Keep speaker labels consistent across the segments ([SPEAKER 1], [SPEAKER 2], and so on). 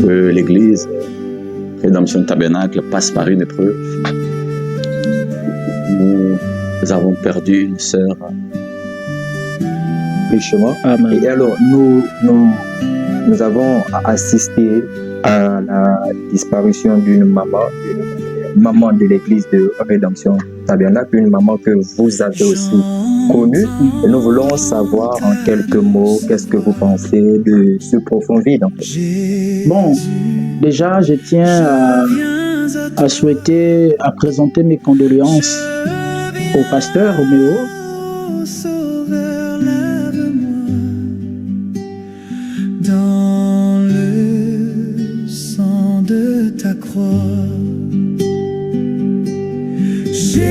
[SPEAKER 1] que l'Église Rédemption Tabernacle passe par une épreuve. Nous avons perdu une sœur richement.
[SPEAKER 2] Amen.
[SPEAKER 3] Et alors, nous avons assisté à la disparition d'une maman de l'église de Rédemption Tabernacle, une maman que vous avez aussi connue. Et nous voulons savoir en quelques mots, qu'est-ce que vous pensez de ce profond vide, en fait.
[SPEAKER 2] Bon, déjà, je tiens à souhaiter, à présenter mes condoléances au pasteur Roméo.
[SPEAKER 4] Dans le sang de ta croix, Jésus,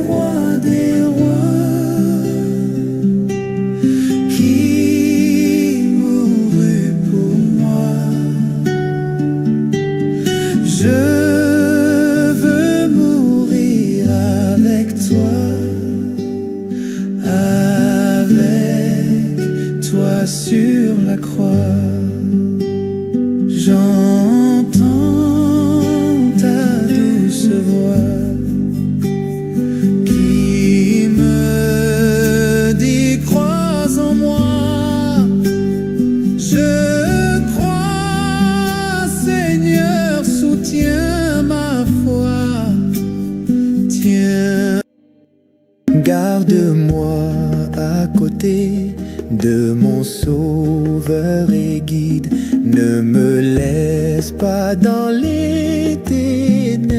[SPEAKER 4] roi des rois, qui mourut pour moi. Je veux mourir avec toi, avec toi sur la croix. J'entends ta douce voix qui me dit crois en moi. Je crois, Seigneur, soutiens ma foi. Tiens, garde-moi à côté de mon sauveur et guide. Ne me laisse pas dans les ténèbres.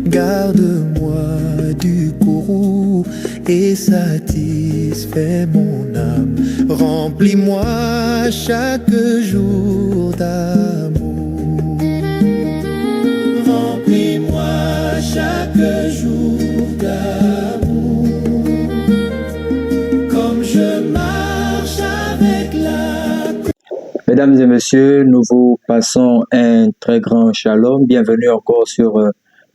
[SPEAKER 4] Garde-moi du courroux et satisfais mon âme. Remplis-moi chaque jour d'amour. Remplis-moi chaque jour d'amour. Comme je marche avec la...
[SPEAKER 3] Mesdames et messieurs, nous vous passons un très grand shalom. Bienvenue encore sur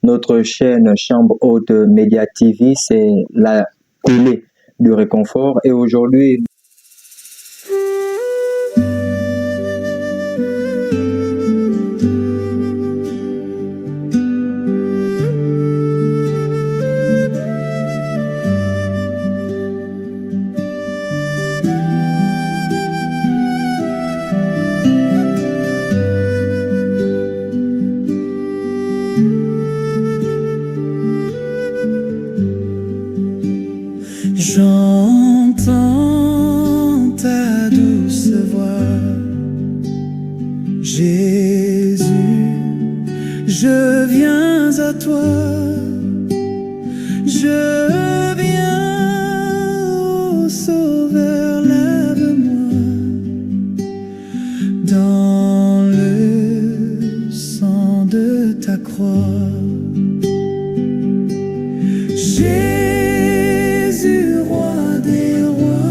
[SPEAKER 3] notre chaîne Chambre Haute Média TV. C'est la télé du réconfort. Et aujourd'hui,
[SPEAKER 4] j'entends ta douce voix. Jésus, je viens à toi. Je viens, ô Sauveur, lave-moi dans le sang de ta croix. Jésus, roi des rois,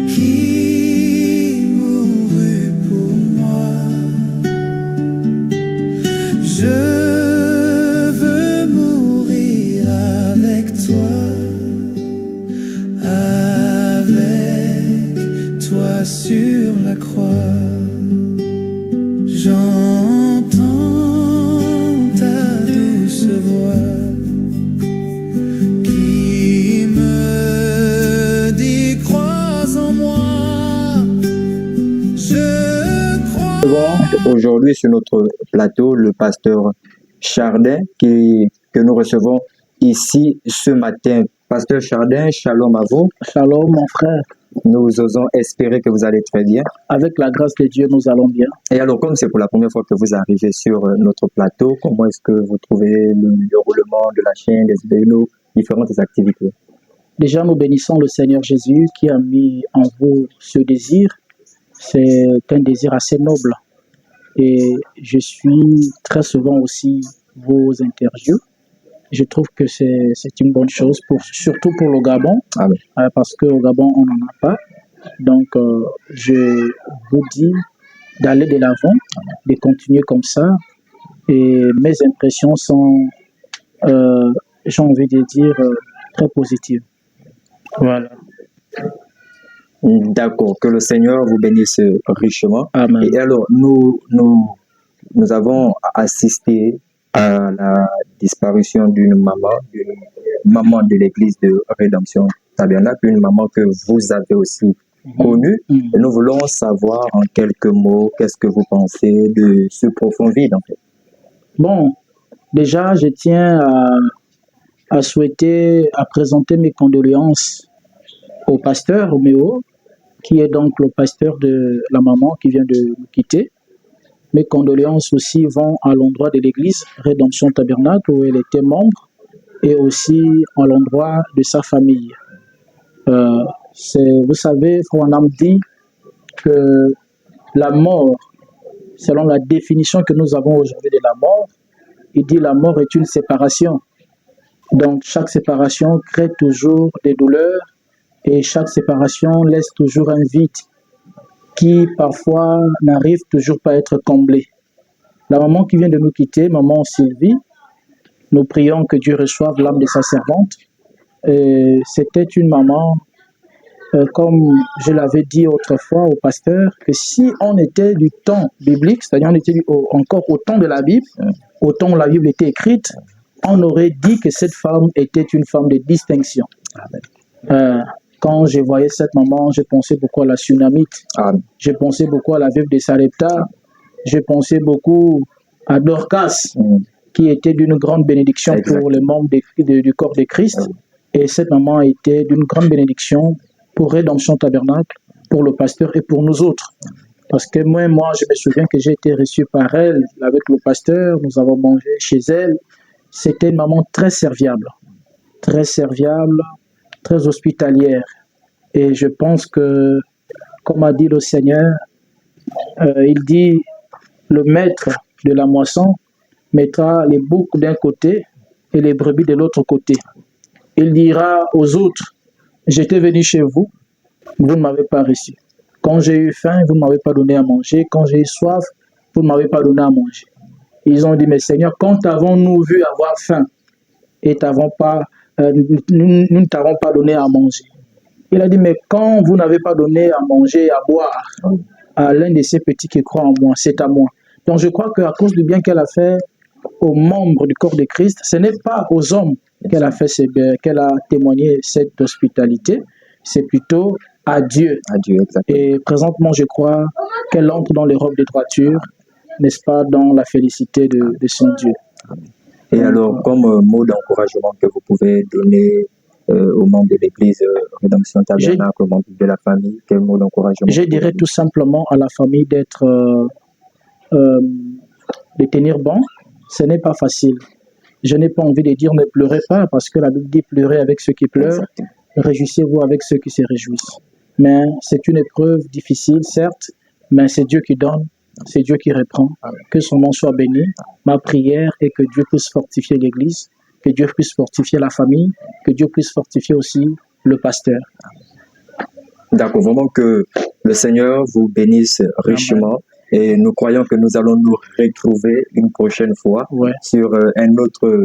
[SPEAKER 4] qui mourut pour moi. Je veux mourir avec toi, avec toi sur la croix. J'entends ta douce voix qui me dit crois en moi. Je crois.
[SPEAKER 3] aujourd'hui sur notre plateau, le pasteur Chardin que nous recevons ici ce matin. Pasteur Chardin, shalom à vous.
[SPEAKER 2] Shalom, mon frère.
[SPEAKER 3] Nous osons espérer que vous allez très bien.
[SPEAKER 2] Avec la grâce de Dieu, nous allons bien.
[SPEAKER 3] Et alors, comme c'est pour la première fois que vous arrivez sur notre plateau, comment est-ce que vous trouvez le roulement de la chaîne, nos différentes activités?
[SPEAKER 2] Déjà, nous bénissons le Seigneur Jésus qui a mis en vous ce désir. C'est un désir assez noble. Et je suis très souvent aussi vos interviews. Je trouve que c'est une bonne chose, surtout pour le Gabon,
[SPEAKER 3] Amen.
[SPEAKER 2] Parce qu'au Gabon, on n'en a pas. Donc, je vous dis d'aller de l'avant, de continuer comme ça. Et mes impressions sont, j'ai envie de dire, très positives. Voilà.
[SPEAKER 3] D'accord, que le Seigneur vous bénisse richement.
[SPEAKER 2] Amen.
[SPEAKER 3] Et alors, nous avons assisté à la disparition d'une maman de l'église de Rédemption Tabernacle, une maman que vous avez aussi connue. Et nous voulons savoir en quelques mots, qu'est-ce que vous pensez de ce profond vide, en fait.
[SPEAKER 2] Bon, déjà, je tiens à souhaiter, à présenter mes condoléances au pasteur Roméo, qui est donc le pasteur de la maman qui vient de nous quitter. Mes condoléances aussi vont à l'endroit de l'église Rédemption Tabernacle où elle était membre et aussi à l'endroit de sa famille. Vous savez, Fouanam dit que la mort, selon la définition que nous avons aujourd'hui de la mort, il dit la mort est une séparation. Donc chaque séparation crée toujours des douleurs et chaque séparation laisse toujours un vide qui parfois n'arrive toujours pas à être comblé. La maman qui vient de nous quitter, maman Sylvie, nous prions que Dieu reçoive l'âme de sa servante. C'était une maman, comme je l'avais dit autrefois au pasteur, que si on était du temps biblique, c'est-à-dire on était encore au temps de la Bible, au temps où la Bible était écrite, on aurait dit que cette femme était une femme de distinction. Quand je voyais cette maman, je pensais beaucoup à la Tsunamite, je pensais beaucoup à la veuve de Sarepta, je pensais beaucoup à Dorcas, qui était d'une grande bénédiction pour les membres du corps de Christ. Et cette maman était d'une grande bénédiction pour Rédemption Tabernacle, pour le pasteur et pour nous autres. Parce que moi, je me souviens que j'ai été reçu par elle avec le pasteur, nous avons mangé chez elle. C'était une maman très serviable, très hospitalière. Et je pense que, comme a dit le Seigneur, il dit, le maître de la moisson mettra les boucs d'un côté et les brebis de l'autre côté. Il dira aux autres, j'étais venu chez vous, vous ne m'avez pas reçu. Quand j'ai eu faim, vous ne m'avez pas donné à manger. Quand j'ai eu soif, vous ne m'avez pas donné à manger. Ils ont dit, mais Seigneur, quand avons-nous vu avoir faim et nous ne t'avons pas donné à manger? Il a dit, mais quand vous n'avez pas donné à manger et à boire à l'un de ces petits qui croient en moi, c'est à moi. Donc je crois qu'à cause du bien qu'elle a fait aux membres du corps de Christ, ce n'est pas aux hommes qu'elle a témoigné cette hospitalité, c'est plutôt à Dieu. Et présentement, je crois qu'elle entre dans les robes de droiture, n'est-ce pas, dans la félicité de son Dieu.
[SPEAKER 3] Et alors, comme mot d'encouragement que vous pouvez donner aux membres de l'Église Rédemption Tabernacle, aux membres de la famille, quel mot d'encouragement?
[SPEAKER 2] Je dirais tout simplement à la famille de tenir bon. Ce n'est pas facile. Je n'ai pas envie de dire ne pleurez pas, parce que la Bible dit pleurez avec ceux qui pleurent, réjouissez-vous avec ceux qui se réjouissent. Mais c'est une épreuve difficile, certes, mais c'est Dieu qui donne, c'est Dieu qui reprend. Que son nom soit béni. Ma prière est que Dieu puisse fortifier l'Église, que Dieu puisse fortifier la famille, que Dieu puisse fortifier aussi le pasteur.
[SPEAKER 3] D'accord, vraiment que le Seigneur vous bénisse richement. Amen. Et nous croyons que nous allons nous retrouver une prochaine fois sur un autre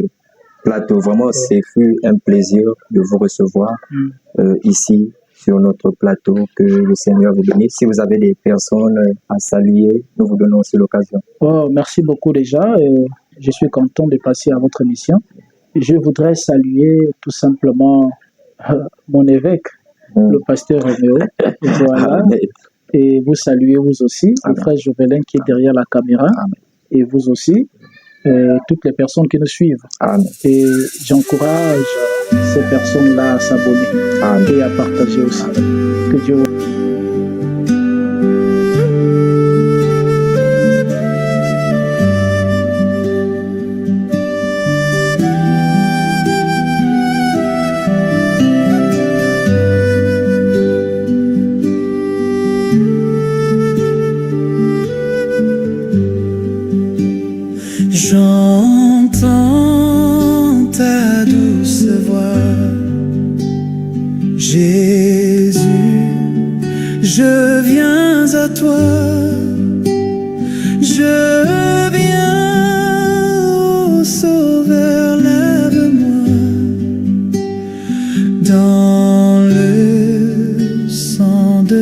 [SPEAKER 3] plateau. Vraiment, ce fut un plaisir de vous recevoir ici sur notre plateau. Que le Seigneur vous bénisse. Si vous avez des personnes à saluer, nous vous donnons aussi l'occasion.
[SPEAKER 2] Merci beaucoup déjà. Je suis content de passer à votre émission. Je voudrais saluer tout simplement mon évêque, le pasteur Roméo. Voilà. Et vous saluez vous aussi, le frère Jovelin qui est derrière la caméra. Amen. Et vous aussi, toutes les personnes qui nous suivent. Amen. Et j'encourage ces personnes-là à s'abonner et à partager aussi. Que Dieu vous...
[SPEAKER 4] J'entends ta douce voix, Jésus, je viens à toi, je viens, ô Sauveur, lave-moi dans le sang de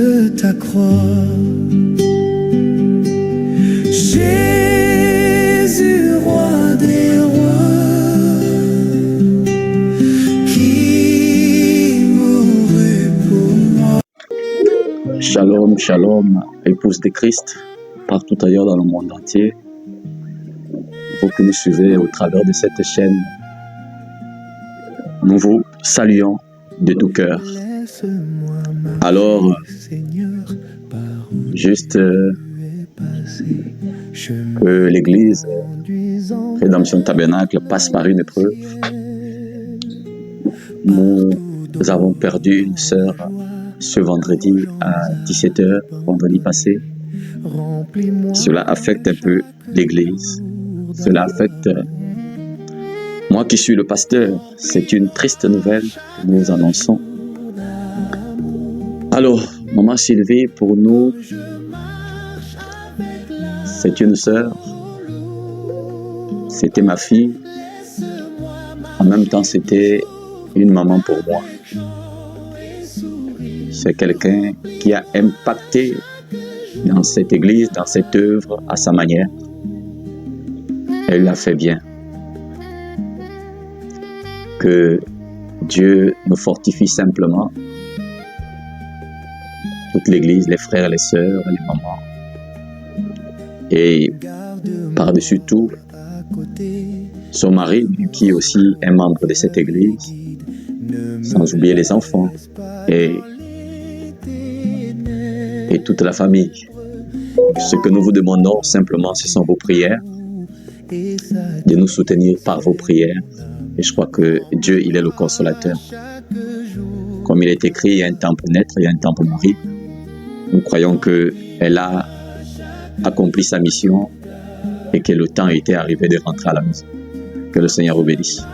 [SPEAKER 1] Shalom, shalom, épouse de Christ, partout ailleurs dans le monde entier. Vous que nous suivez au travers de cette chaîne, nous vous saluons de tout cœur. Alors, juste que l'Église Rédemption Tabernacle passe par une épreuve. Nous avons perdu une sœur ce vendredi à 17h, vendredi passé. Cela affecte un peu l'Église. Cela affecte moi qui suis le pasteur. C'est une triste nouvelle que nous annonçons. Alors, maman Sylvie, pour nous, c'est une sœur. C'était ma fille. En même temps, c'était une maman pour moi. C'est quelqu'un qui a impacté dans cette église, dans cette œuvre, à sa manière. Elle l'a fait bien. Que Dieu nous fortifie simplement. Toute l'église, les frères, les sœurs, les mamans. Et par-dessus tout, son mari, qui est aussi un membre de cette église, sans oublier les enfants et toute la famille. Ce que nous vous demandons simplement, ce sont vos prières, de nous soutenir par vos prières. Et je crois que Dieu, il est le consolateur. Comme il est écrit, il y a un temps pour naître, il y a un temps pour mourir. Nous croyons qu'elle a accompli sa mission et que le temps était arrivé de rentrer à la maison. Que le Seigneur vous bénisse.